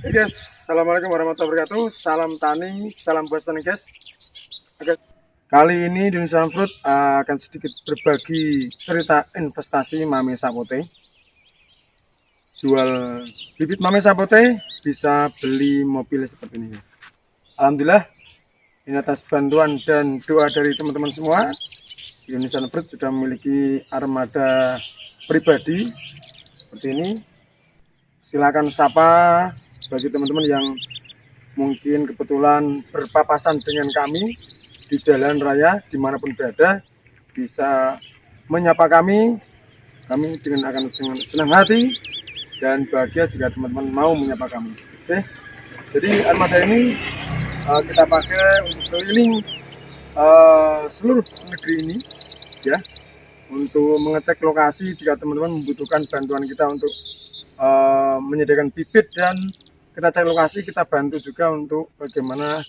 Oke guys, assalamualaikum warahmatullahi wabarakatuh. Salam tani, salam buat tani guys. Oke, kali ini Indonesia Fruit akan sedikit berbagi cerita investasi Mame Sapote. Jual bibit Mame Sapote bisa beli mobil seperti ini. Alhamdulillah, ini atas bantuan dan doa dari teman-teman semua, Indonesia Fruit sudah memiliki armada pribadi seperti ini. Silakan sapa bagi teman-teman yang mungkin kebetulan berpapasan dengan kami di jalan raya dimanapun berada, bisa menyapa kami dengan akan senang hati dan bahagia jika teman-teman mau menyapa kami. Oke, jadi armada ini kita pakai untuk keliling seluruh negeri ini ya, untuk mengecek lokasi jika teman-teman membutuhkan bantuan kita untuk menyediakan bibit, dan kita cek lokasi, kita bantu juga untuk bagaimana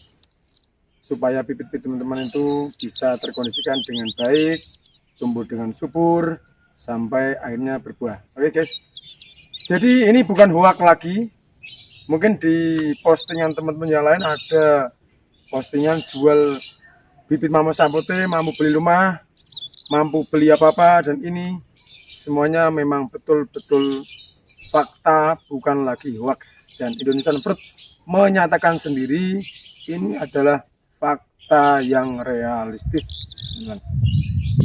supaya bibit-bibit teman-teman itu bisa terkondisikan dengan baik, tumbuh dengan subur sampai akhirnya berbuah. Oke guys, jadi ini bukan hoak lagi. Mungkin di postingan teman-teman yang lain ada postingan jual bibit Mame Sapote, mampu beli rumah, mampu beli apa-apa, dan ini semuanya memang betul-betul fakta, bukan lagi hoax. Dan Indonesia Fruit menyatakan sendiri ini adalah fakta yang realistis.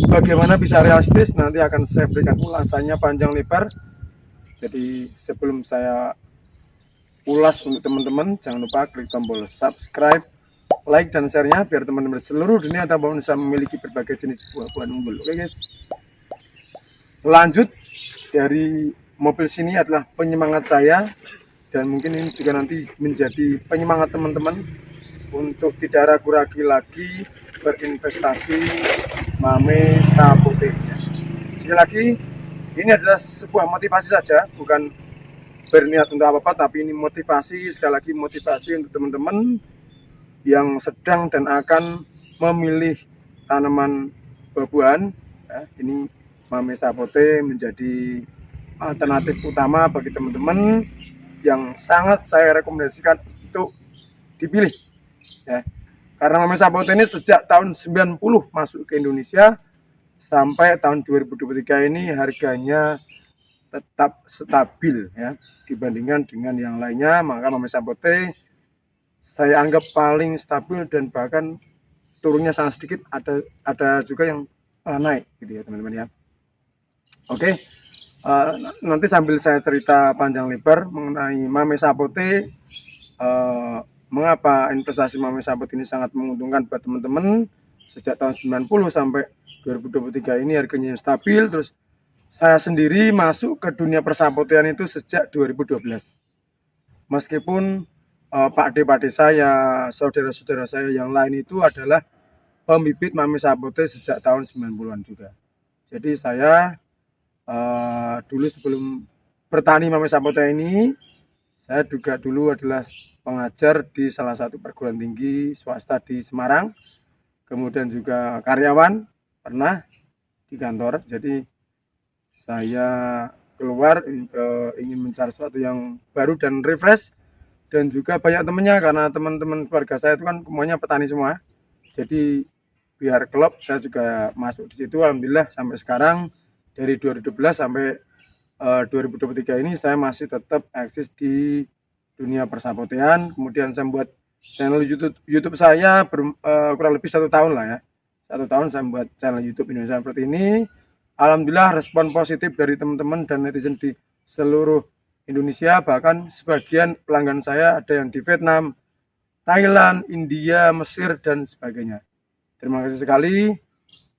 Bagaimana bisa realistis, nanti akan saya berikan ulasannya panjang lebar. Jadi sebelum saya ulas untuk teman-teman, jangan lupa klik tombol subscribe, like, dan share-nya biar teman-teman seluruh dunia atau bisa memiliki berbagai jenis buah-buahan unggul. Oke guys, lanjut. Dari mobil sini adalah penyemangat saya, dan mungkin ini juga nanti menjadi penyemangat teman-teman untuk tidak ragu-ragu lagi berinvestasi Mame Sapote. Sekali lagi, ini adalah sebuah motivasi saja, bukan berniat untuk apa-apa, tapi ini motivasi. Sekali lagi, motivasi untuk teman-teman yang sedang dan akan memilih tanaman buah-buahan ya. Ini Mame Sapote menjadi alternatif utama bagi teman-teman yang sangat saya rekomendasikan untuk dipilih ya. Karena Mame Sapote ini sejak tahun 90 masuk ke Indonesia sampai tahun 2023 ini harganya tetap stabil ya dibandingkan dengan yang lainnya. Maka Mame Sapote saya anggap paling stabil, dan bahkan turunnya sangat sedikit, ada juga yang naik gitu ya teman-teman ya. Oke, nanti sambil saya cerita panjang lebar mengenai Mame Sapote, mengapa investasi Mame Sapote ini sangat menguntungkan buat teman-teman. Sejak tahun 90 sampai 2023 ini harganya stabil. Terus saya sendiri masuk ke dunia persapotean itu sejak 2012. Meskipun Pak D saya, saudara-saudara saya yang lain itu adalah pembibit Mame Sapote sejak tahun 90-an juga. Jadi saya dulu sebelum bertani Mame Sapote ini, saya juga dulu adalah pengajar di salah satu perguruan tinggi swasta di Semarang, kemudian juga karyawan pernah di kantor. Jadi saya keluar ingin mencari sesuatu yang baru dan refresh, dan juga banyak temennya, karena teman-teman keluarga saya itu kan semuanya petani semua. Jadi biar klop, saya juga masuk di situ. Alhamdulillah sampai sekarang, dari 2012 sampai 2023 ini saya masih tetap eksis di dunia persapotean. Kemudian saya membuat channel YouTube saya kurang lebih 1 tahun lah ya. 1 tahun saya membuat channel YouTube Indonesia Fruit ini. Alhamdulillah respon positif dari teman-teman dan netizen di seluruh Indonesia, bahkan sebagian pelanggan saya ada yang di Vietnam, Thailand, India, Mesir, dan sebagainya. Terima kasih sekali.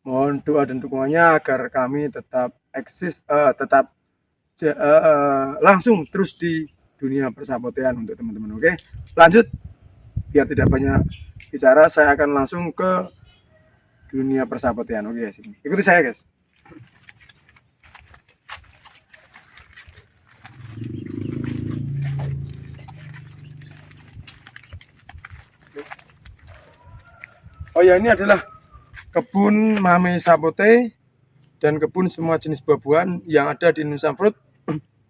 Mohon doa dan dukungannya agar kami tetap eksis, langsung terus di dunia persapotean untuk teman-teman. Oke, lanjut. Biar tidak banyak bicara, saya akan langsung ke dunia persapotean. Oke guys, ikuti saya guys. Oh ya, ini adalah kebun mame sapote dan kebun semua jenis buah-buahan yang ada di Indonesia Fruit.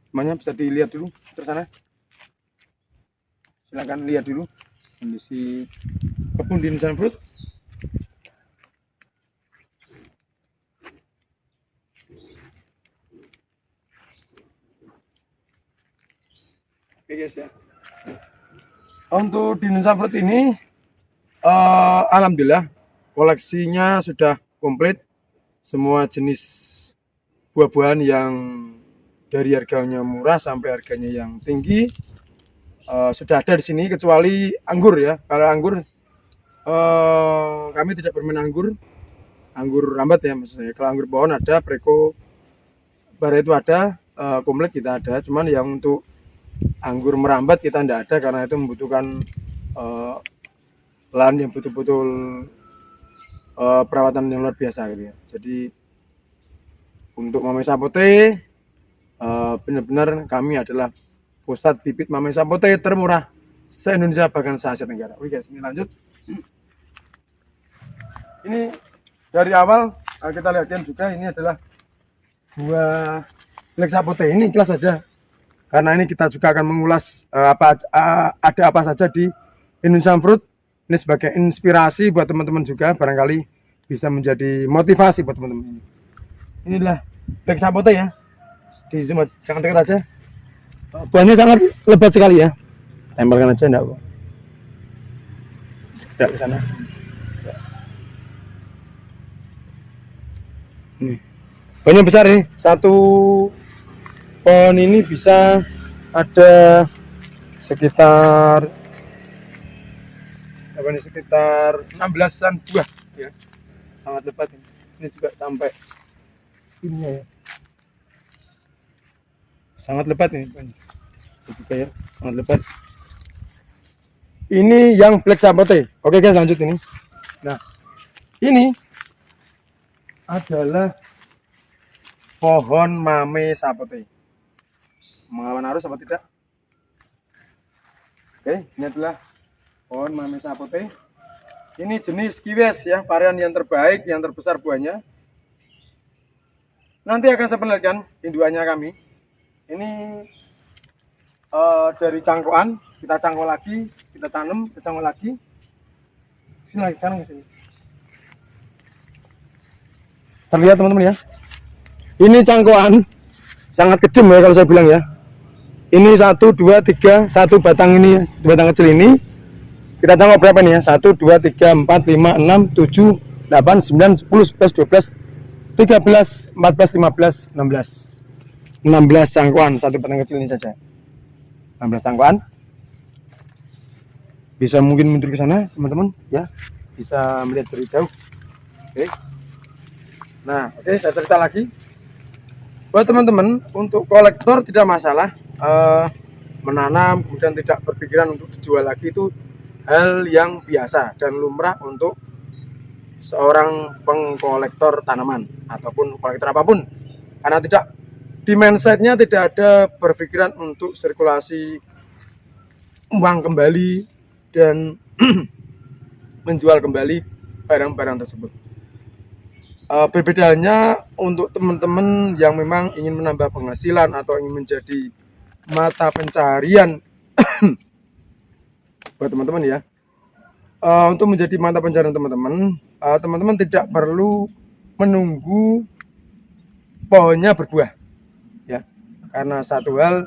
Semuanya bisa dilihat dulu terus sana. Silakan lihat dulu kondisi kebun di Indonesia Fruit. Oke guys ya. Untuk di Indonesia Fruit ini alhamdulillah koleksinya sudah komplit. Semua jenis buah-buahan yang dari harganya murah sampai harganya yang tinggi sudah ada di sini, kecuali anggur ya. Kalau anggur kami tidak bermain anggur rambat ya maksud saya. Kalau anggur pohon ada, Preko bara itu ada, komplit kita ada. Cuman yang untuk anggur merambat kita tidak ada karena itu membutuhkan lahan yang betul-betul perawatan yang luar biasa gitu ya. Jadi untuk mame sapote benar-benar kami adalah pusat bibit mame sapote termurah se-Indonesia bahkan se-Asia Tenggara. Oke guys, ini lanjut. Ini dari awal kita lihatkan juga, ini adalah buah black sapote. Ini kelas saja karena ini kita juga akan mengulas ada apa saja di Indonesia Fruit. Ini sebagai inspirasi buat teman-teman juga, barangkali bisa menjadi motivasi buat teman-teman. Inilah black sapote ya, di zoom jangan dekat aja. Buahnya sangat lebat sekali ya, tempelkan aja enggak kok. Tidak ke sana. Nih, buahnya besar nih. Satu pohon ini bisa ada sekitar sekitar 16-an buah ya, sangat lebat ini. Ini juga sampai ini ya, sangat lebat ini juga ya, sangat lebat. Ini yang black sapote. Oke guys, lanjut ini. Nah, ini adalah pohon mame sapote. Melawan arus apa tidak? Oke, ini adalah pohon mame sapote. Ini jenis kiwis ya, varian yang terbaik, yang terbesar buahnya. Nanti akan saya perlihatkan indukannya kami. Ini dari cangkokan, kita cangkok lagi, kita tanam, kita cangkok lagi. Sini lagi, sana ke sini. Terlihat teman-teman ya. Ini cangkokan sangat kecil ya kalau saya bilang ya. Ini 1, 2, 3, satu batang ini, batang kecil ini. Kita cangkok berapa nih ya? 1, 2, 3, 4, 5, 6, 7, 8, 9, 10, 11, 12, 13, 14, 15, 16. 16 cangkokan satu batang kecil ini saja. 16 cangkokan. Bisa mungkin mundur ke sana teman-teman ya. Bisa melihat dari jauh. Oke. Nah, oke, saya cerita lagi. Buat teman-teman, untuk kolektor tidak masalah menanam kemudian tidak berpikiran untuk dijual lagi, itu hal yang biasa dan lumrah untuk seorang pengkolektor tanaman ataupun kolektor apapun, karena tidak di mindsetnya tidak ada berpikiran untuk sirkulasi uang kembali dan menjual kembali barang-barang tersebut. Berbedanya untuk teman-teman yang memang ingin menambah penghasilan atau ingin menjadi mata pencarian buat teman-teman ya. Untuk menjadi mata pencarian teman-teman, teman-teman tidak perlu menunggu pohonnya berbuah ya, karena satu hal,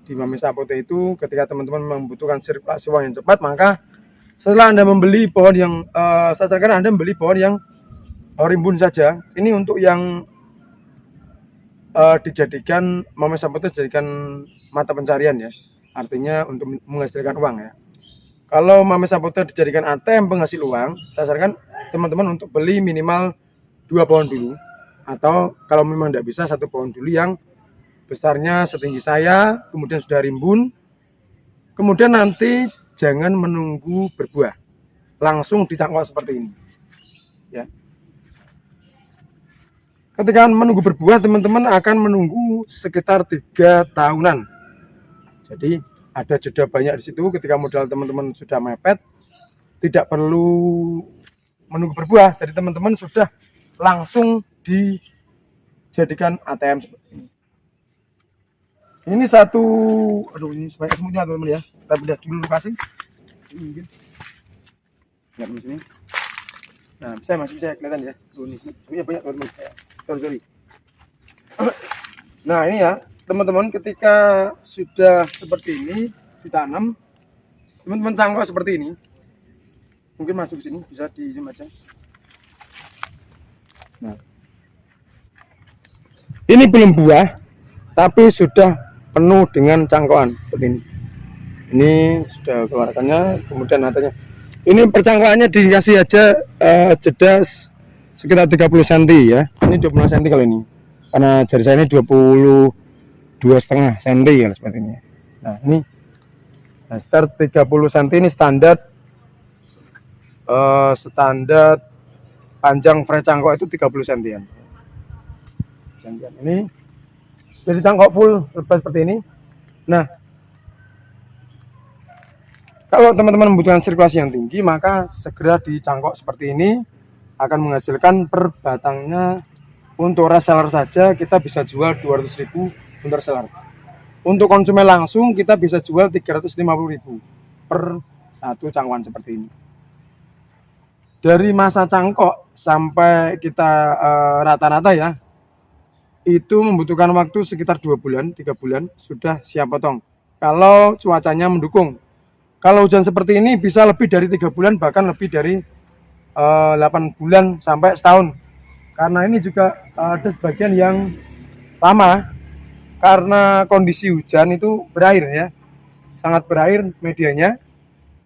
di di Mame Sapote itu ketika teman-teman membutuhkan sirkulasi uang yang cepat, maka setelah Anda membeli pohon yang saya sarankan Anda membeli pohon yang rimbun saja. Ini untuk yang dijadikan Mame Sapote dijadikan mata pencarian ya. Artinya untuk menghasilkan uang ya. Kalau Mame Sapote dijadikan ATM penghasil uang, saya sarankan teman-teman untuk beli minimal 2 pohon dulu. Atau kalau memang tidak bisa 1 pohon dulu yang besarnya setinggi saya, kemudian sudah rimbun. Kemudian nanti jangan menunggu berbuah, langsung dicangkok seperti ini. Ya. Ketika menunggu berbuah, teman-teman akan menunggu sekitar 3 tahunan. Jadi ada jeda banyak di situ. Ketika modal teman-teman sudah mepet, tidak perlu menunggu berbuah. Jadi teman-teman sudah langsung dijadikan ATM seperti ini. Ini satu, aduh ini sebanyak semutnya teman-teman ya. Kita lihat dulu lokasi. Ini mungkin. Lihat di sini. Nah, masih bisa kelihatan ya. Ini semutnya banyak teman-teman. Sorry. Nah ini ya teman-teman, ketika sudah seperti ini ditanam, teman-teman cangkok seperti ini. Mungkin masuk ke sini, bisa di zoom aja. Nah, ini belum buah, tapi sudah penuh dengan cangkokan seperti ini. Ini sudah keluarkannya, kemudian nantinya. Ini percangkokannya dikasih aja jeda sekitar 30 cm ya. Ini 20 cm kalau ini. Karena jari saya ini 22,5 cm ya seperti ini. Nah, ini sekitar 30 cm ini standar panjang fresh cangkok itu 30 cm. Ini jadi cangkok full seperti ini. Nah, kalau teman-teman membutuhkan sirkulasi yang tinggi, maka segera dicangkok seperti ini, akan menghasilkan per batangnya. Untuk reseller saja kita bisa jual 200.000 untuk reseller. Untuk konsumen langsung kita bisa jual 350.000 per satu cangkokan seperti ini. Dari masa cangkok sampai kita rata-rata ya, itu membutuhkan waktu sekitar 2 bulan, 3 bulan sudah siap potong. Kalau cuacanya mendukung. Kalau hujan seperti ini bisa lebih dari 3 bulan, bahkan lebih dari 8 bulan sampai setahun. Karena ini juga ada sebagian yang lama karena kondisi hujan itu berair ya, sangat berair medianya,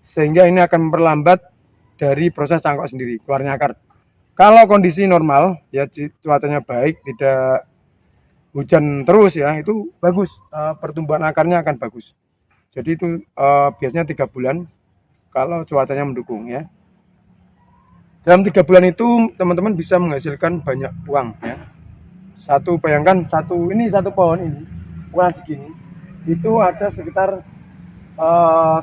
sehingga ini akan memperlambat dari proses cangkok sendiri, keluarnya akar. Kalau kondisi normal ya, cuacanya baik, tidak hujan terus ya, itu bagus, pertumbuhan akarnya akan bagus. Jadi itu biasanya 3 bulan kalau cuacanya mendukung ya. Dalam 3 bulan itu teman-teman bisa menghasilkan banyak uang ya. Bayangkan satu pohon ini ukuran segini itu ada sekitar 100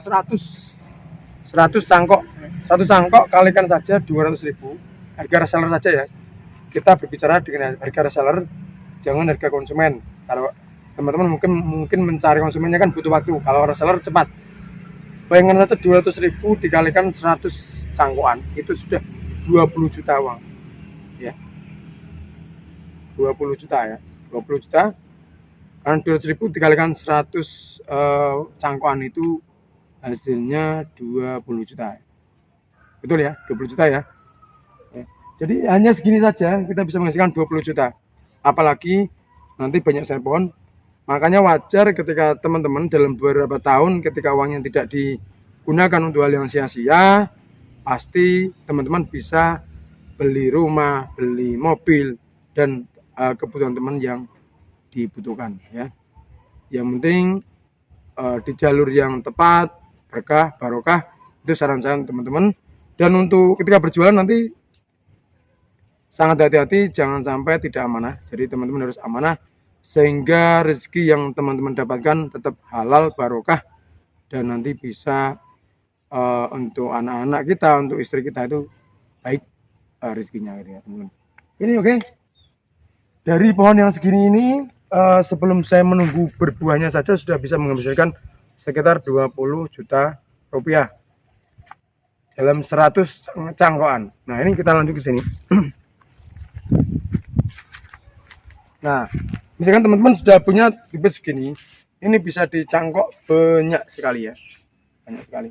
cangkok. Satu cangkok kalikan saja 200.000 harga reseller saja ya. Kita berbicara dengan harga reseller, jangan harga konsumen. Kalau teman-teman mungkin mencari konsumennya kan butuh waktu. Kalau reseller cepat. Bayangkan saja 200.000 dikalikan 100 cangkokan, itu sudah 20 juta uang ya, 20 juta ya, 20 juta kan 200.000 dikalikan 100 cangkokan, itu hasilnya 20 juta, betul ya, 20 juta ya. Jadi hanya segini saja kita bisa menghasilkan 20 juta, apalagi nanti banyak saya pohon. Makanya wajar ketika teman-teman dalam beberapa tahun ketika uangnya tidak digunakan untuk hal yang sia-sia, pasti teman-teman bisa beli rumah, beli mobil, dan kebutuhan teman yang dibutuhkan ya. Yang penting di jalur yang tepat, berkah, barokah, itu saran saya teman-teman. Dan untuk ketika berjualan nanti sangat hati-hati, jangan sampai tidak amanah. Jadi teman-teman harus amanah sehingga rezeki yang teman-teman dapatkan tetap halal, barokah, dan nanti bisa untuk anak-anak kita, untuk istri kita itu baik rezekinya gitu ya teman-teman. Ini oke. Dari pohon yang segini ini sebelum saya menunggu berbuahnya saja sudah bisa menghasilkan sekitar 20 juta rupiah dalam 100 cangkokan. Nah ini kita lanjut ke sini. Nah misalkan teman-teman sudah punya bibit segini, ini bisa dicangkok banyak sekali ya, banyak sekali.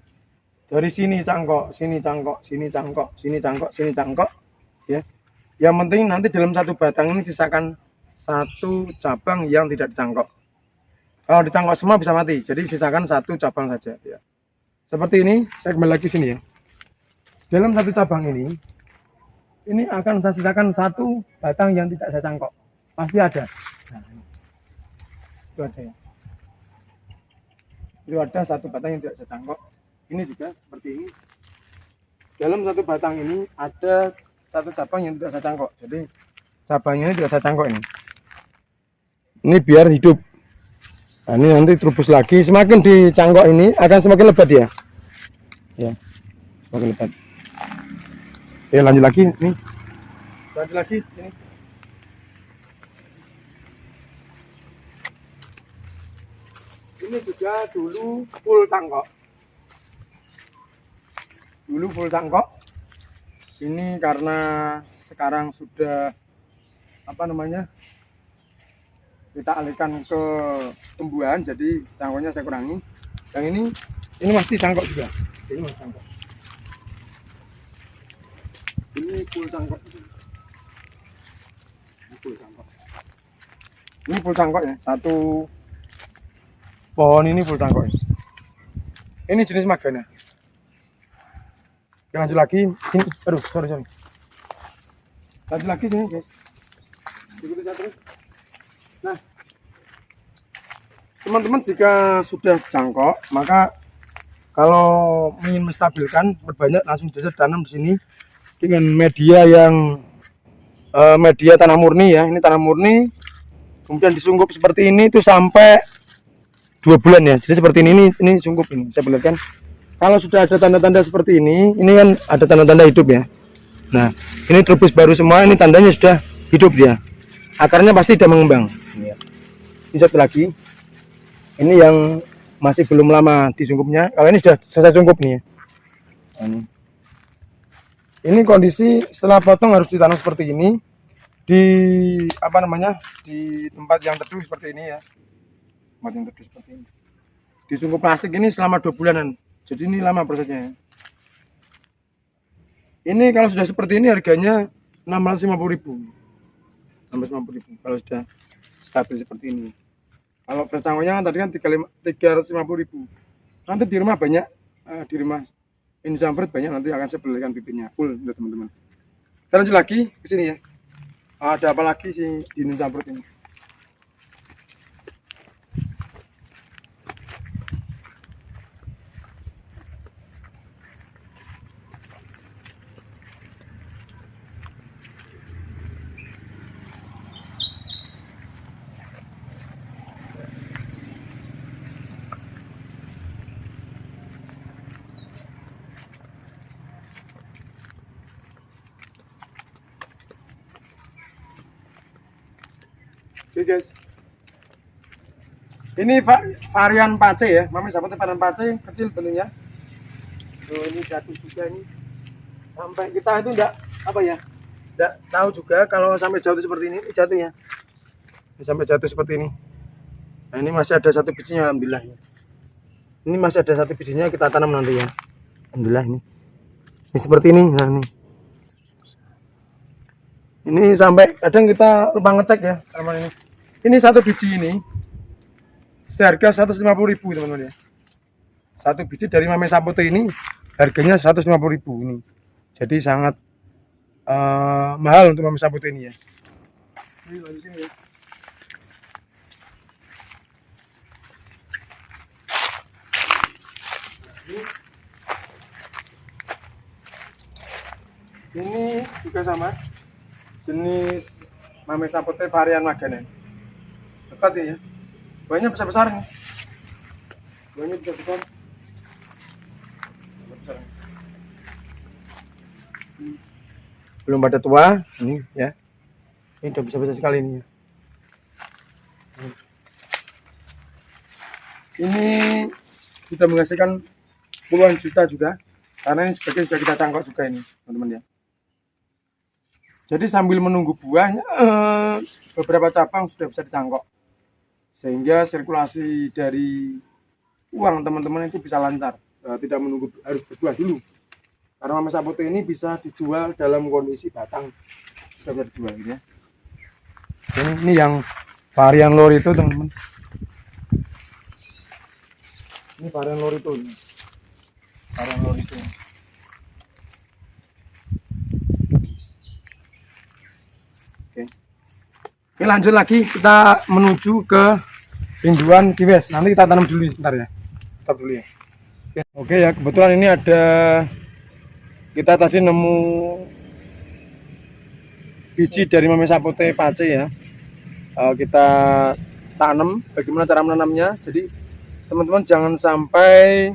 Dari sini cangkok, sini cangkok, sini cangkok, sini cangkok, sini cangkok, ya. Yang penting nanti dalam satu batang ini sisakan satu cabang yang tidak dicangkok. Kalau dicangkok semua bisa mati, jadi sisakan satu cabang saja. Ya. Seperti ini, saya kembali lagi sini ya. Dalam satu cabang ini akan saya sisakan satu batang yang tidak saya cangkok. Pasti ada. Nah, itu ada ya. Itu ada satu batang yang tidak saya cangkok. Ini juga seperti ini. Dalam satu batang ini ada satu cabang yang tidak saya cangkok. Jadi cabangnya ini tidak saya cangkok ini. Ini biar hidup. Nah, ini nanti terubus lagi. Semakin dicangkok ini akan semakin lebat ya. Ya, semakin lebat. Oke, lanjut lagi nih. Lanjut lagi sini. Ini juga dulu full cangkok. Dulu full cangkok. Ini karena sekarang sudah apa namanya? Kita alihkan ke tumbuhan, jadi cangkoknya saya kurangi. Yang ini masih cangkok juga. Ini masih cangkok. Ini full cangkok. Ini full cangkok. Ini full cangkok ya. Satu pohon ini full cangkok. Ini jenis magana. Lanjut lagi sini. Aduh, sorry. Lanjut lagi sini, guys. Ikuti saya terus. Nah, teman-teman jika sudah cangkok, maka kalau ingin menstabilkan berbanyak langsung saja tanam di sini dengan media yang media tanah murni ya. Ini tanah murni, kemudian disungkup seperti ini itu sampai 2 bulan ya. Jadi seperti ini sungkup ini. Saya perlihatkan. Kalau sudah ada tanda-tanda seperti ini kan ada tanda-tanda hidup ya. Nah, ini terubus baru semua, ini tandanya sudah hidup dia. Akarnya pasti sudah mengembang. Ini satu lagi. Ini yang masih belum lama disungkupnya. Kalau ini sudah selesai sungkup nih ya. Ini kondisi setelah potong harus ditanam seperti ini di apa namanya? Di tempat yang teduh seperti ini ya. Tempat yang teduh seperti ini. Disungkup plastik ini selama 2 bulanan. Jadi ini lama prosesnya. Ini kalau sudah seperti ini harganya 650.000. 650.000 kalau sudah stabil seperti ini. Kalau cangkoknya tadi kan 350.000. Nanti di rumah banyak, di rumah Indonesia Fruit banyak, nanti akan saya belikan bibitnya full untuk teman-teman. Kita lanjut lagi ke sini ya. Ada apa lagi sih di Indonesia Fruit ini? Oke guys, ini varian pace ya, mami sahabatnya varian pace kecil bentuknya. Tuh ini jatuh juga ini, sampai kita itu enggak apa ya, enggak tahu juga kalau sampai jatuh seperti ini jatuhnya. Ini sampai jatuh seperti ini. Nah ini masih ada satu bijinya, alhamdulillah. Ini masih ada satu bijinya, kita tanam nanti ya, alhamdulillah ini. Ini seperti ini, nah ini. Ini sampai kadang kita lupa ngecek ya sama ini. Ini satu biji ini seharga 150.000 teman-teman ya. Satu biji dari Mame Sapote ini harganya 150.000 ini. Jadi sangat mahal untuk Mame Sapote ini ya. Ini lanjutin ya. Ini juga sama. Jenis Mame Sapote varian Magana. Dekat ya. Banyak besar-besar nih. Banyak besar-besar. Belum pada tua, ini ya. Ini udah besar-besar sekali ini. Ini kita menghasilkan puluhan juta juga, karena ini sebagian sudah kita cangkok juga ini, teman-teman ya. Jadi sambil menunggu buahnya, beberapa cabang sudah bisa dicangkok. sehingga sirkulasi dari uang teman-teman itu bisa lancar, tidak menunggu harus berbuah dulu, karena Mame Sapote ini bisa dijual dalam kondisi batang, sudah bisa dijual gitu ya. Ini yang varian Lorito teman-teman, ini varian Lorito ini. Varian Lorito. Oke, lanjut lagi, kita menuju ke induan kiwis. Nanti kita tanam dulu sebentar ya. Stop dulu ya. Oke ya, kebetulan ini ada, kita tadi nemu biji dari Mame Sapote Pace ya. Kita tanam. Bagaimana cara menanamnya? Jadi teman-teman jangan sampai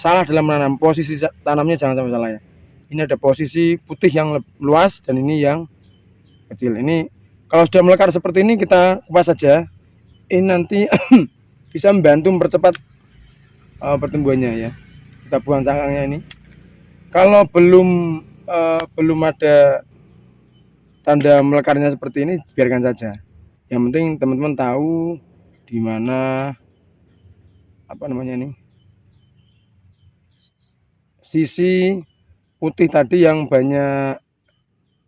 salah dalam menanam. Posisi tanamnya jangan sampai salah ya. Ini ada posisi putih yang luas dan ini yang kecil. Ini kalau sudah melekar seperti ini kita kupas saja. Ini nanti bisa membantu mempercepat pertumbuhannya ya. Kita buang cangkangnya ini. Kalau belum ada tanda melekarnya seperti ini, biarkan saja. Yang penting teman-teman tahu di mana sisi putih tadi yang banyak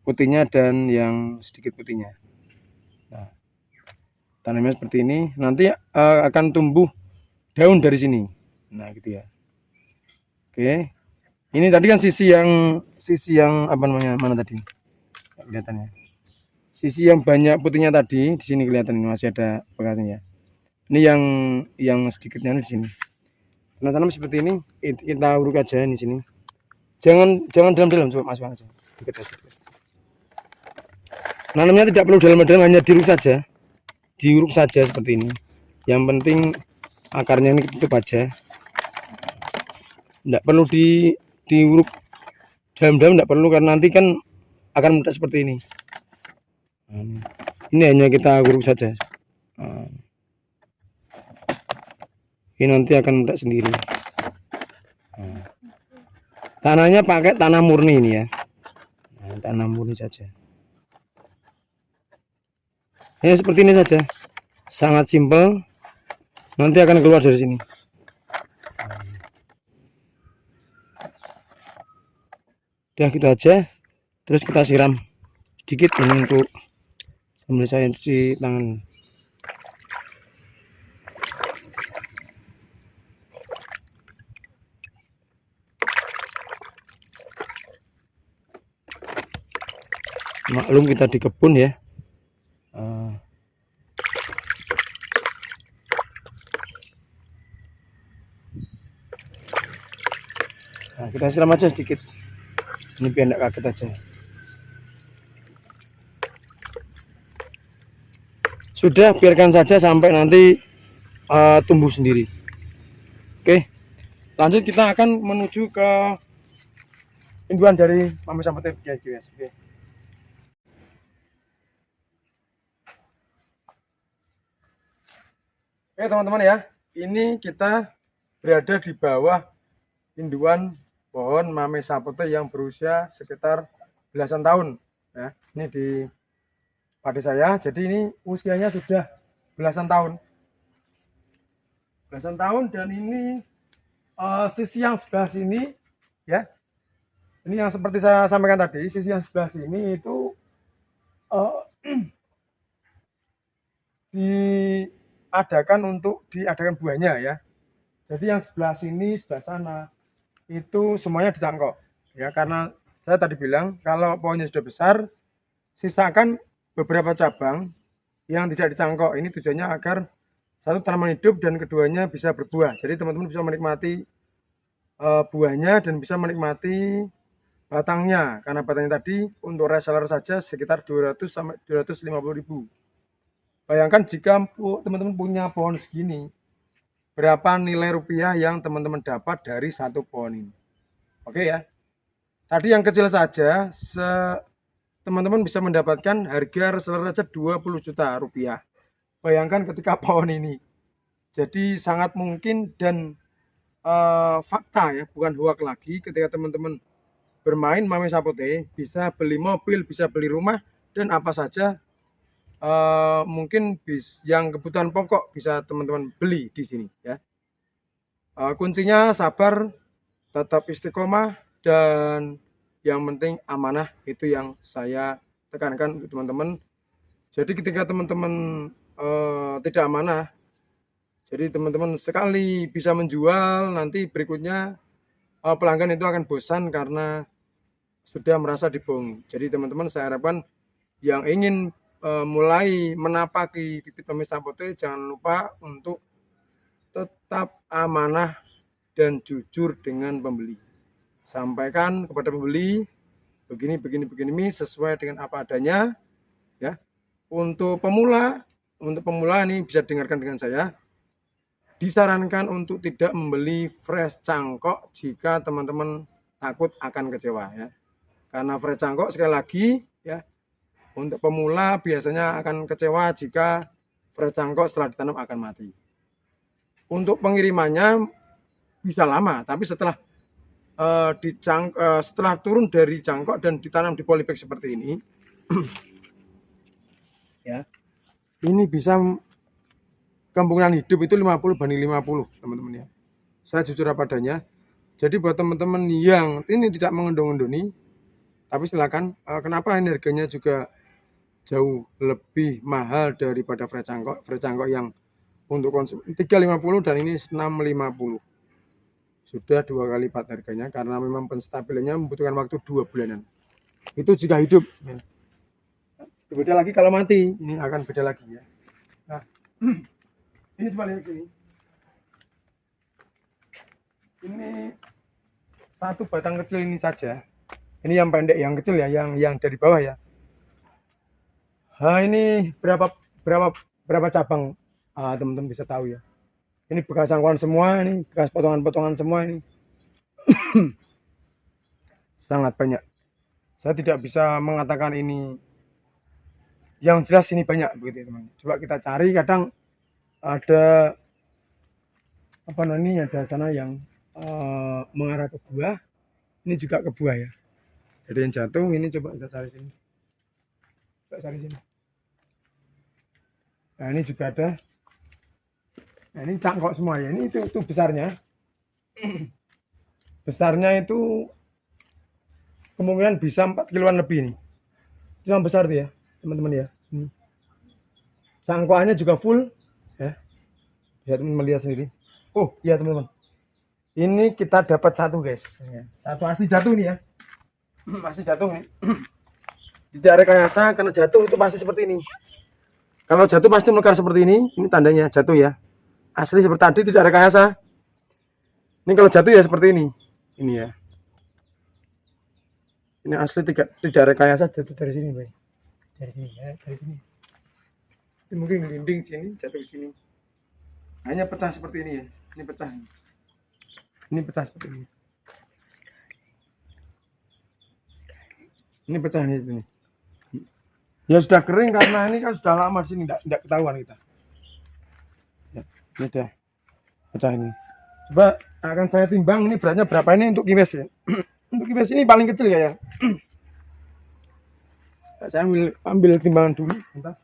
putihnya dan yang sedikit putihnya. Nah, tanamnya seperti ini, nanti akan tumbuh daun dari sini. Nah, gitu ya. Oke. Ini tadi kan sisi yang mana tadi? Kelihatannya. Sisi yang banyak putihnya tadi di sini kelihatan, ini masih ada bekasnya ya. Ini yang sedikitnya di sini. Nah, tanam seperti ini, kita uruk aja di sini. Jangan dalam-dalam, coba masukkan aja. Dikit aja. Nanamnya tidak perlu dalam-dalam, hanya diuruk saja. Diuruk saja seperti ini. Yang penting akarnya ini tutup aja. Tidak perlu diuruk dalam-dalam, tidak perlu, karena nanti kan akan meledak seperti ini. Nah, ini hanya kita uruk saja. Nah, ini nanti akan meledak sendiri. Nah, tanahnya pakai tanah murni ini ya. Nah, tanah murni saja. Ya seperti ini saja, sangat simpel. Nanti akan keluar dari sini. Udah gitu aja. Terus kita siram sedikit ini untuk sambil saya cuci tangan. Maklum kita di kebun ya. Nah, kita siram aja sedikit. Ini biar tidak kaget aja. Sudah, biarkan saja sampai nanti tumbuh sendiri. Oke, lanjut kita akan menuju ke induan dari Mame Sapote guys. Oke. Oke teman-teman ya, ini kita berada di bawah induan pohon Mame Sapote yang berusia sekitar belasan tahun ya. Ini di padi saya, jadi ini usianya sudah belasan tahun dan ini sisi yang sebelah sini ya, ini yang seperti saya sampaikan tadi, sisi yang sebelah sini itu diadakan untuk diadakan buahnya ya. Jadi yang sebelah sini, sebelah sana itu semuanya dicangkok ya, karena saya tadi bilang kalau pohonnya sudah besar, sisakan beberapa cabang yang tidak dicangkok. Ini tujuannya agar satu, tanaman hidup, dan keduanya bisa berbuah. Jadi teman-teman bisa menikmati buahnya dan bisa menikmati batangnya, karena batangnya tadi untuk reseller saja sekitar 200 sampai 250.000. Bayangkan jika teman-teman punya pohon segini, berapa nilai rupiah yang teman-teman dapat dari satu pohon ini. Oke ya. Tadi yang kecil saja, teman-teman bisa mendapatkan harga reseller saja 20 juta rupiah. Bayangkan ketika pohon ini. Jadi sangat mungkin dan fakta ya, bukan hoak lagi, ketika teman-teman bermain Mame Sapote bisa beli mobil, bisa beli rumah, dan apa saja mungkin yang kebutuhan pokok bisa teman-teman beli di sini ya. Kuncinya sabar, tetap istiqomah, dan yang penting amanah, itu yang saya tekankan untuk teman-teman. Jadi ketika teman-teman tidak amanah, jadi teman-teman sekali bisa menjual, nanti berikutnya pelanggan itu akan bosan karena sudah merasa dibohongi. Jadi teman-teman, saya harapkan yang ingin mulai menapaki bibit pemis sapote, jangan lupa untuk tetap amanah dan jujur dengan pembeli. Sampaikan kepada pembeli begini sesuai dengan apa adanya ya. Untuk pemula ini bisa dengarkan dengan saya. Disarankan untuk tidak membeli fresh cangkok jika teman-teman takut akan kecewa ya. Karena fresh cangkok sekali lagi ya, untuk pemula biasanya akan kecewa jika fresh cangkok setelah ditanam akan mati. Untuk pengirimannya bisa lama, tapi setelah setelah turun dari cangkok dan ditanam di polybag seperti ini ya, ini bisa kemungkinan hidup itu 50 banding 50 teman-teman ya. Saya jujur apa adanya. Jadi buat teman-teman yang ini tidak mengendong-endoni, tapi silakan. Kenapa ini harganya juga jauh lebih mahal daripada fresh cangkok. Fresh cangkok yang untuk konsumsi 350 dan ini 650. Sudah 2 kali lipat harganya karena memang penstabilannya membutuhkan waktu 2 bulanan. Itu jika hidup ya. Beda lagi kalau mati, ini akan beda lagi ya. Nah, ini coba lihat sini. Ini satu batang kecil ini saja. Ini yang pendek, yang kecil ya, yang dari bawah ya. Nah, ini berapa cabang? Teman-teman bisa tahu ya. Ini bekas cangkuan semua, ini bekas potongan-potongan semua ini. Sangat banyak. Saya tidak bisa mengatakan ini. Yang jelas ini banyak begitu ya, teman. Coba kita cari, kadang ada apa namanya, ada sana yang mengarah ke buah. Ini juga ke buah ya. Jadi yang jatuh ini coba kita cari sini. Coba cari sini. Nah, ini juga ada. Nah, ini cangkok semua ya. Ini itu besarnya. Besarnya itu kemungkinan bisa 4 kiloan lebih nih. Itu yang besar tuh ya, teman-teman ya. Cangkokannya juga full ya. Bisa teman-teman lihat sendiri. Oh, iya teman-teman. Ini kita dapat satu, guys. Satu asli jatuh nih ya. Masih jatuh nih. Tidak rekayasa, karena jatuh itu pasti seperti ini. Kalau jatuh pasti mekar seperti ini tandanya jatuh ya. Asli seperti tadi, tidak rekayasa. Ini kalau jatuh ya seperti ini. Ini ya. Ini asli tidak rekayasa, jatuh dari sini, Bay. Dari sini ya, dari sini. Itu mungkin ngelinding sini, jatuh ke sini. Hanya pecah seperti ini ya. Ini pecah. Ini pecah seperti ini. Ini pecah ini. Ya sudah kering karena ini kan sudah lama di sini, tidak ketahuan kita. Ya, ini sudah pecah ini. Coba akan saya timbang ini beratnya berapa ini untuk kiwes ya. Untuk kiwes ini paling kecil ya. Saya ambil timbangan dulu. Bentar.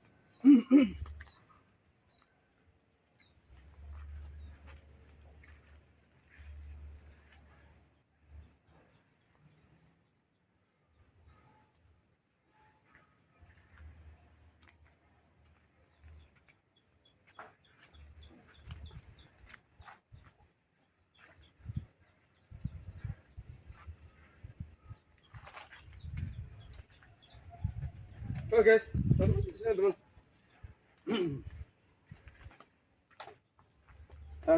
Oke guys, teman-teman.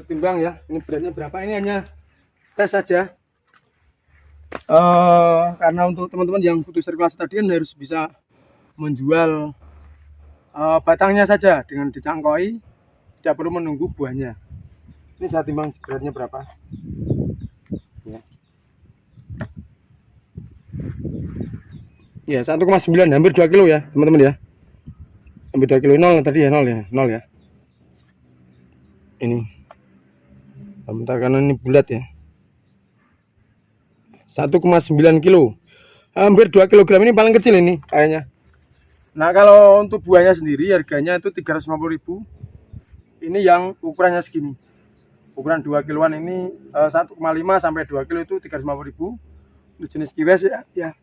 Timbang ya, ini beratnya berapa? Ini hanya tes saja. Karena untuk teman-teman yang butuh sirkulasi tadi kan harus bisa menjual batangnya saja dengan dicangkoi, tidak perlu menunggu buahnya. Ini saya timbang beratnya berapa? Ya, 1,9, hampir 2 kilo ya teman-teman ya. Hampir 2 kilo, 0 tadi ya, 0 ya, 0 ya. Ini bentar, karena ini bulat ya. 1,9 kilo, hampir 2 kilogram. Ini paling kecil ini kayaknya. Nah, kalau untuk buahnya sendiri harganya itu 350.000. Ini yang ukurannya segini. Ukuran 2 kiloan ini 1,5 sampai 2 kilo itu 350.000. Untuk jenis kiwis ya.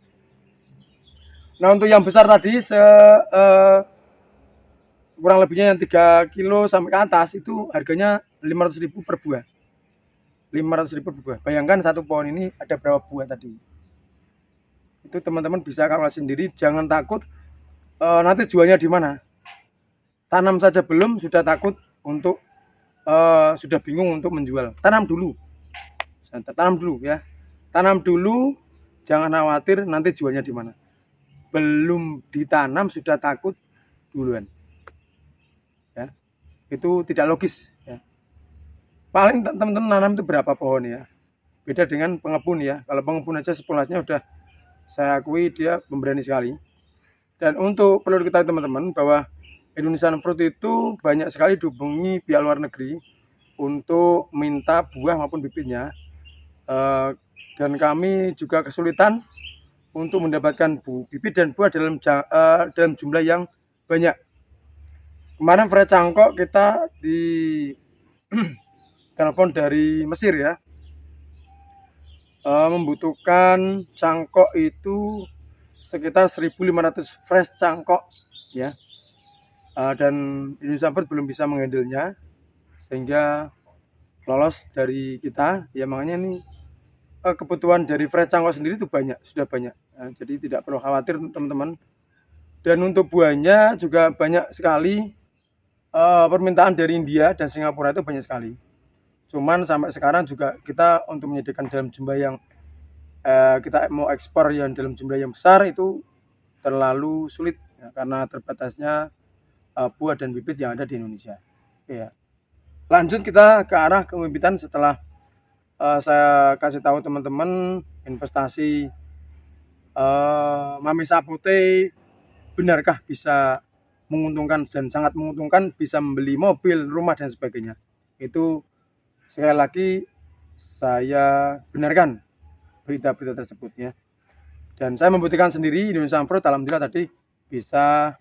Nah, untuk yang besar tadi kurang lebihnya yang 3 kilo sampai ke atas itu harganya 500.000 per buah. 500.000 per buah. Bayangkan satu pohon ini ada berapa buah tadi. Itu teman-teman bisa kalkulasi sendiri, jangan takut nanti jualnya di mana. Tanam saja belum sudah takut untuk sudah bingung untuk menjual. Tanam dulu ya. Tanam dulu, jangan khawatir nanti jualnya di mana. Belum ditanam sudah takut duluan. Ya. Itu tidak logis ya. Paling teman-teman nanam itu berapa pohon ya. Beda dengan pengepun ya. Kalau pengepun aja sepulasnya udah saya akui dia pemberani sekali. Dan untuk perlu diketahui teman-teman bahwa Indonesian Fruit itu banyak sekali dihubungi pihak luar negeri untuk minta buah maupun bibitnya. Dan kami juga kesulitan untuk mendapatkan bibit dan buah dalam jumlah yang banyak. Kemarin Fred Cangkok kita di telepon dari Mesir ya, membutuhkan cangkok itu sekitar 1.500 fresh cangkok ya, dan Indonesian Fruit belum bisa menghandlenya sehingga lolos dari kita ya. Makanya ini kebutuhan dari fresh cangkok sendiri itu sudah banyak ya, jadi tidak perlu khawatir teman-teman. Dan untuk buahnya juga banyak sekali, permintaan dari India dan Singapura itu banyak sekali. Cuman sampai sekarang juga kita untuk menyediakan dalam jumlah yang kita mau ekspor yang dalam jumlah yang besar itu terlalu sulit ya, karena terbatasnya buah dan bibit yang ada di Indonesia. Oke ya. Lanjut kita ke arah pembibitan setelah saya kasih tahu teman-teman investasi Mame Sapote benarkah bisa menguntungkan dan sangat menguntungkan, bisa membeli mobil, rumah dan sebagainya. Itu sekali lagi saya benarkan berita-berita tersebut ya. Dan saya membuktikan sendiri Indonesian Fruit alhamdulillah tadi bisa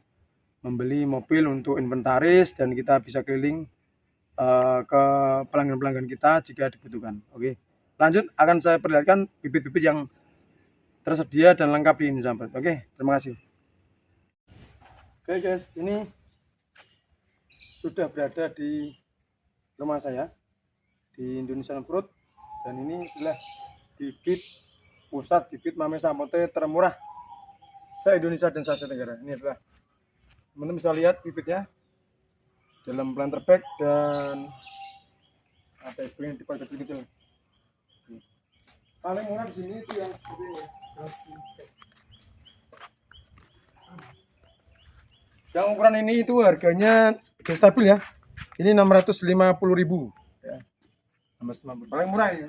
membeli mobil untuk inventaris dan kita bisa keliling ke pelanggan-pelanggan kita jika dibutuhkan. Oke. Lanjut akan saya perlihatkan bibit-bibit yang tersedia dan lengkap di Indonesian Fruit. Oke, terima kasih. Oke guys, ini sudah berada di rumah saya di Indonesian Fruit dan ini adalah bibit pusat bibit Mame Sapote termurah se-Indonesia dan se-Asia Tenggara. Ini adalah teman-teman bisa lihat bibitnya dalam planter bag dan ada yang di paket kecil. Paling murah di sini itu yang seperti ini. Yang ukuran ini itu harganya sudah stabil ya. Ini 650.000 ya. 650. Paling murah ini.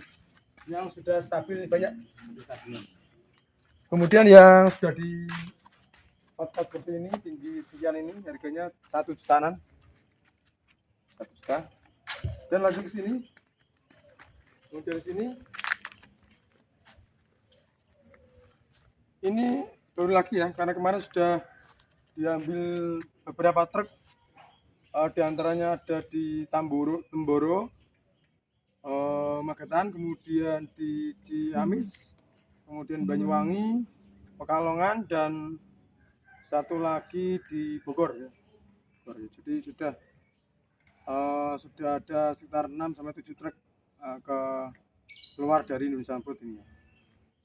Yang sudah stabil banyak. Kemudian yang sudah di pot-pot seperti ini, tinggian ini harganya 1 jutaan. 1 juta. Dan lanjut ke sini. Kemudian di sini ini baru lagi ya, karena kemarin sudah diambil beberapa truk, diantaranya ada di Temboro, Magetan, kemudian di Ciamis, kemudian Banyuwangi, Pekalongan, dan satu lagi di Bogor ya. Jadi sudah ada sekitar 6 sampai 7 truk keluar dari Indonesian Fruit ini.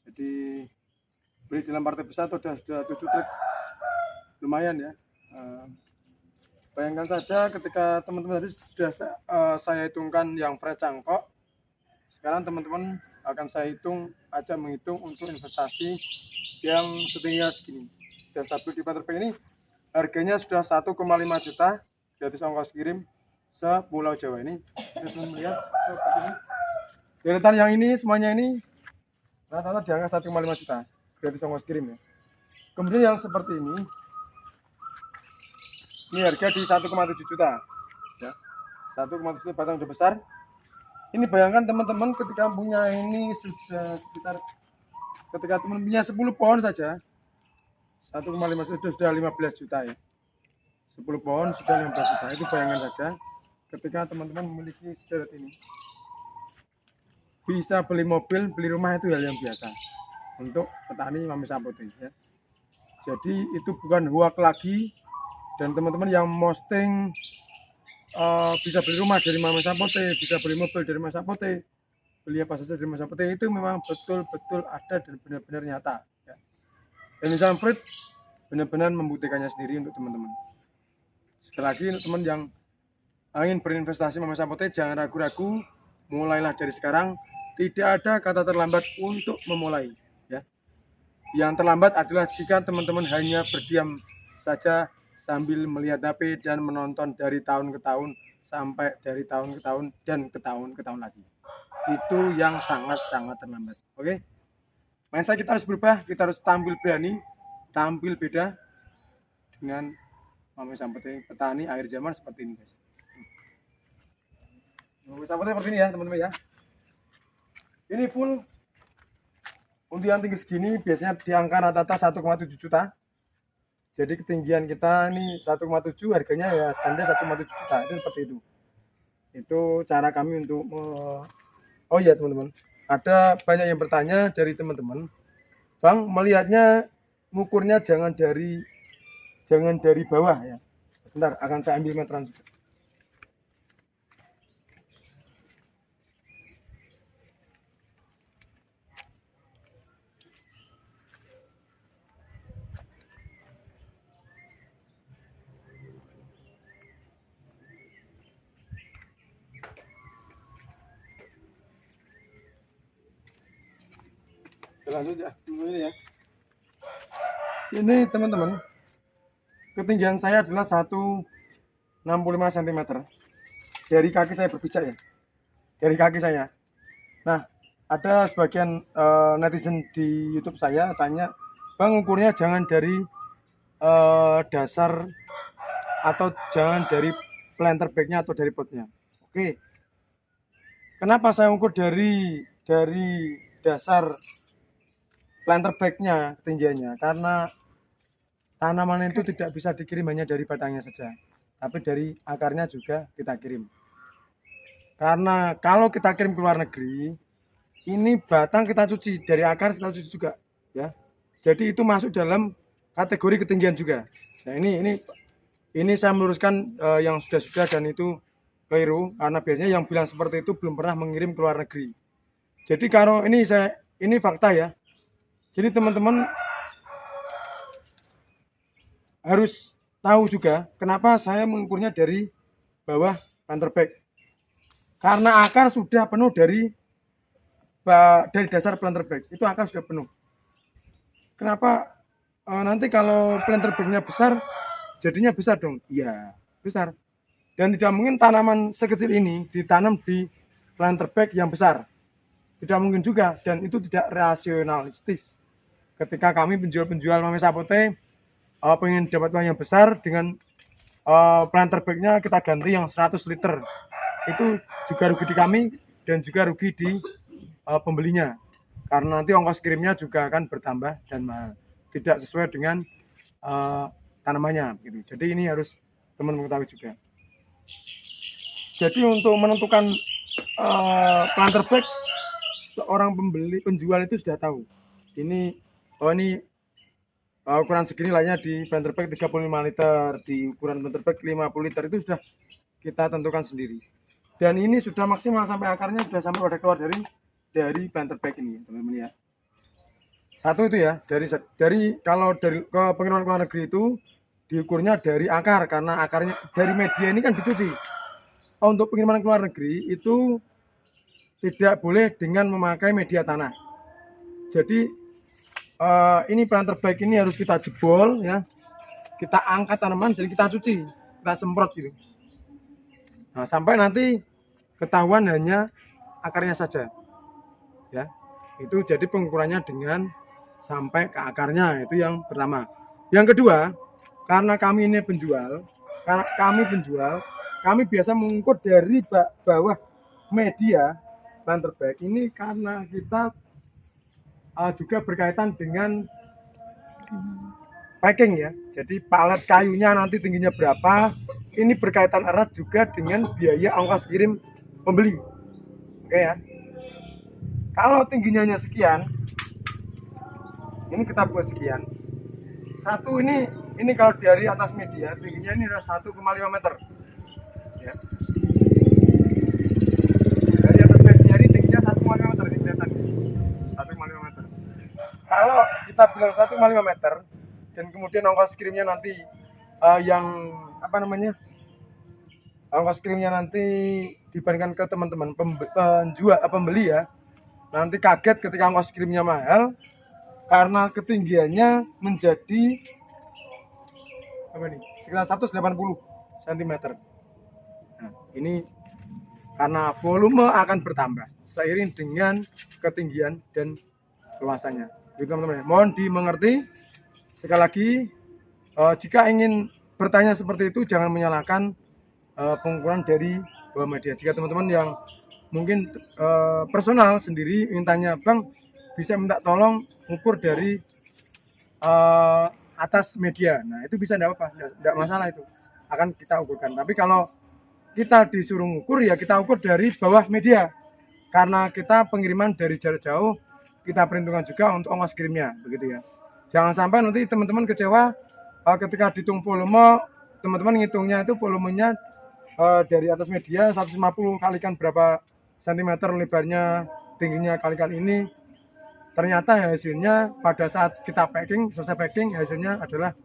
Jadi beli dalam partai besar itu sudah 7 truk, lumayan ya. Bayangkan saja ketika teman-teman tadi sudah saya hitungkan yang fresh cangkok, sekarang teman-teman akan saya menghitung untuk investasi yang setingginya segini. Dan stabil di Planter Bag ini harganya sudah 1,5 juta gratis ongkos kirim se-Pulau Jawa. Ini teman-teman melihat seperti ini. Deretan yang ini semuanya ini rata-rata di angka 1,5 juta gratis ongkos kirim ya. Kemudian yang seperti ini harga di 1,7 juta ya. 1,7 juta batang udah besar. Ini bayangkan teman-teman ketika punya ini sudah sekitar, ketika teman punya 10 pohon saja 1,5 itu sudah 15 juta ya. 10 pohon sudah 15 juta. Itu bayangan saja ketika teman-teman memiliki sederet ini. Bisa beli mobil, beli rumah itu hal yang biasa untuk petani Mame Sapote ya. Jadi itu bukan hoak lagi, dan teman-teman yang posting bisa beli rumah dari Mame Sapote, bisa beli mobil dari Mame Sapote, beli apa saja dari Mame Sapote, itu memang betul-betul ada dan benar-benar nyata ya. Indonesia Fruit benar-benar membuktikannya sendiri untuk teman-teman. Sekali lagi teman yang ingin berinvestasi Mame Sapote, jangan ragu-ragu, mulailah dari sekarang. Tidak ada kata terlambat untuk memulai ya. Yang terlambat adalah jika teman-teman hanya berdiam saja sambil melihat HP dan menonton dari tahun ke tahun, sampai dari tahun ke tahun dan ke tahun lagi. Itu yang sangat-sangat terlambat. Oke? Mindset kita harus berubah, kita harus tampil berani, tampil beda dengan Mame Sapote petani akhir zaman seperti ini, guys. Mame Sapote seperti ini ya, teman-teman ya. Ini full undian tinggi segini biasanya di angka rata-rata 1,7 juta. Jadi ketinggian kita ini 1,7, harganya ya standar 1,7 juta. Itu seperti itu. Itu cara kami untuk oh iya teman-teman, ada banyak yang bertanya dari teman-teman, Bang, melihatnya ngukurnya jangan dari bawah ya. Bentar, akan saya ambil meteran juga. Lanjut ya, ini ya. Ini teman-teman, ketinggian saya adalah 165 cm. Dari kaki saya berpijak ya. Dari kaki saya. Nah, ada sebagian netizen di YouTube saya tanya, Bang, ukurnya jangan dari dasar atau jangan dari planter bagnya atau dari potnya. Oke. Kenapa saya ukur dari dasar planter bagnya ketinggiannya? Karena tanaman itu tidak bisa dikirim hanya dari batangnya saja, tapi dari akarnya juga kita kirim. Karena kalau kita kirim ke luar negeri, ini batang kita cuci, dari akar kita cuci juga ya. Jadi itu masuk dalam kategori ketinggian juga. Nah, ini saya meluruskan yang sudah dan itu keliru, karena biasanya yang bilang seperti itu belum pernah mengirim ke luar negeri. Jadi kalau ini fakta ya. Jadi teman-teman harus tahu juga kenapa saya mengukurnya dari bawah planter bag. Karena akar sudah penuh dari dasar planter bag. Itu akar sudah penuh. Kenapa nanti kalau planter bagnya besar, jadinya besar dong? Iya, besar. Dan tidak mungkin tanaman sekecil ini ditanam di planter bag yang besar. Tidak mungkin juga, dan itu tidak rasionalistis. Ketika kami penjual Mame Sapote pengen dapat uang yang besar, dengan planter bagnya kita ganti yang 100 liter, itu juga rugi di kami dan juga rugi di pembelinya, karena nanti ongkos kirimnya juga akan bertambah dan mahal, tidak sesuai dengan tanamannya gitu. Jadi ini harus teman mengetahui juga. Jadi untuk menentukan planter bag, seorang penjual itu sudah tahu ini ukuran segini lainnya di planter bag 35 liter, di ukuran planter bag 50 liter, itu sudah kita tentukan sendiri. Dan ini sudah maksimal sampai akarnya sudah sampai udah keluar dari planter bag ini, teman-teman ya. Satu itu ya, dari kalau dari ke pengiriman ke luar negeri itu diukurnya dari akar, karena akarnya dari media ini kan dicuci. Untuk pengiriman ke luar negeri itu tidak boleh dengan memakai media tanah. Jadi ini planter bag ini harus kita jebol ya, kita angkat tanaman dan kita cuci, kita semprot gitu. Nah, sampai nanti ketahuan hanya akarnya saja ya. Itu jadi pengukurannya dengan sampai ke akarnya, itu yang pertama. Yang kedua, karena kami ini penjual, kami biasa mengukur dari bawah media planter bag ini, karena kita juga berkaitan dengan packing ya. Jadi palet kayunya nanti tingginya berapa, ini berkaitan erat juga dengan biaya ongkos kirim pembeli. Oke ya. Kalau tingginya sekian, ini kita buat sekian. Satu ini kalau dari atas media tingginya ini adalah 1,5 meter. Ya. Dari atas media ini tingginya 1,5 meter, ini kelihatan. 1,5 meter. Kalau kita bilang 1,5 meter dan kemudian ongkos kirimnya nanti ongkos kirimnya nanti dibandingkan ke teman-teman pembeli ya, nanti kaget ketika ongkos kirimnya mahal karena ketinggiannya menjadi sekitar 180 cm. Nah, ini karena volume akan bertambah seiring dengan ketinggian dan luasannya. Jadi teman-teman, mohon dimengerti. Sekali lagi, jika ingin bertanya seperti itu jangan menyalahkan pengukuran dari bawah media. Jika teman-teman yang mungkin personal sendiri mintanya, Bang bisa minta tolong ukur dari atas media, nah itu bisa, tidak apa-apa, tidak masalah, itu akan kita ukurkan. Tapi kalau kita disuruh ukur ya kita ukur dari bawah media, karena kita pengiriman dari jarak jauh, kita perhitungkan juga untuk ongkos kirimnya, begitu ya. Jangan sampai nanti teman-teman kecewa ketika dihitung volume, teman-teman ngitungnya itu volumenya dari atas media 150 kalikan berapa sentimeter lebarnya, tingginya kali-kali ini, ternyata hasilnya pada saat kita selesai packing hasilnya adalah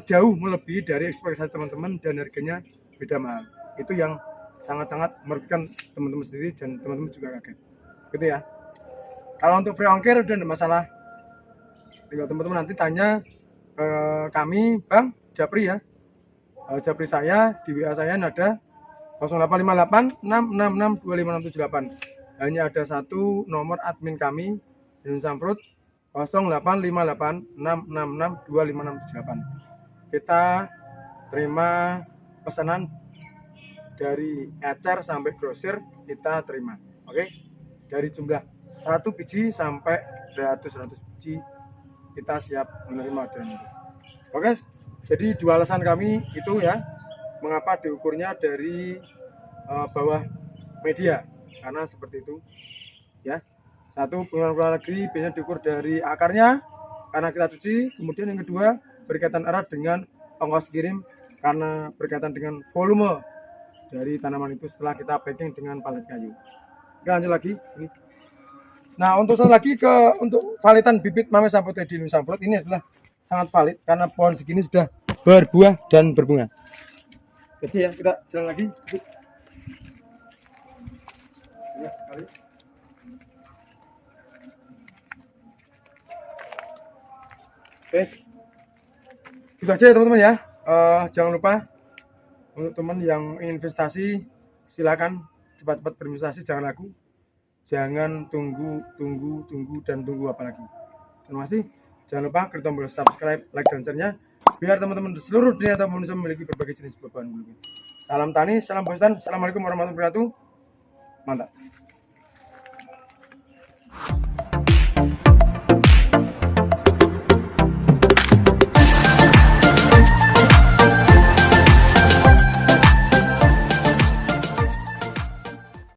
jauh melebihi dari ekspektasi teman-teman dan harganya beda mahal. Itu yang sangat-sangat merugikan teman-teman sendiri dan teman-teman juga kaget, gitu ya. Kalau untuk free ongkir udah tidak masalah, tinggal teman-teman nanti tanya kami, Bang Japri ya, Japri saya, di WA saya ada 0858 666 25678. Hanya ada satu nomor admin kami Dinun Samfrut, 0858 666 25678. Kita terima pesanan dari ecer sampai grosir, kita terima. Oke, dari jumlah 1 biji sampai 100 biji kita siap menerima orderan itu. Oke, jadi dua alasan kami itu ya, mengapa diukurnya dari bawah media, karena seperti itu ya. Satu, pengiriman luar negeri biasanya diukur dari akarnya karena kita cuci. Kemudian yang kedua, berkaitan erat dengan ongkos kirim karena berkaitan dengan volume dari tanaman itu setelah kita packing dengan palet kayu. Oke, lanjut lagi. Nah, untuk satu lagi untuk validan bibit Mame Sapote di Dinun Samfrut ini adalah sangat valid karena pohon segini sudah berbuah dan berbunga. Jadi ya, kita jalan lagi. Ya, kali. Oke, gitu aja ya teman-teman ya. Jangan lupa untuk teman yang ingin investasi, silakan cepat-cepat berinvestasi, jangan ragu, jangan tunggu dan tunggu apalagi. Terima kasih. Jangan lupa klik tombol subscribe, like dan share-nya biar teman-teman di seluruh dunia atau Indonesia memiliki berbagai jenis buah-buahan bulu. Salam tani, salam bostan. Assalamualaikum warahmatullahi wabarakatuh. Mantap.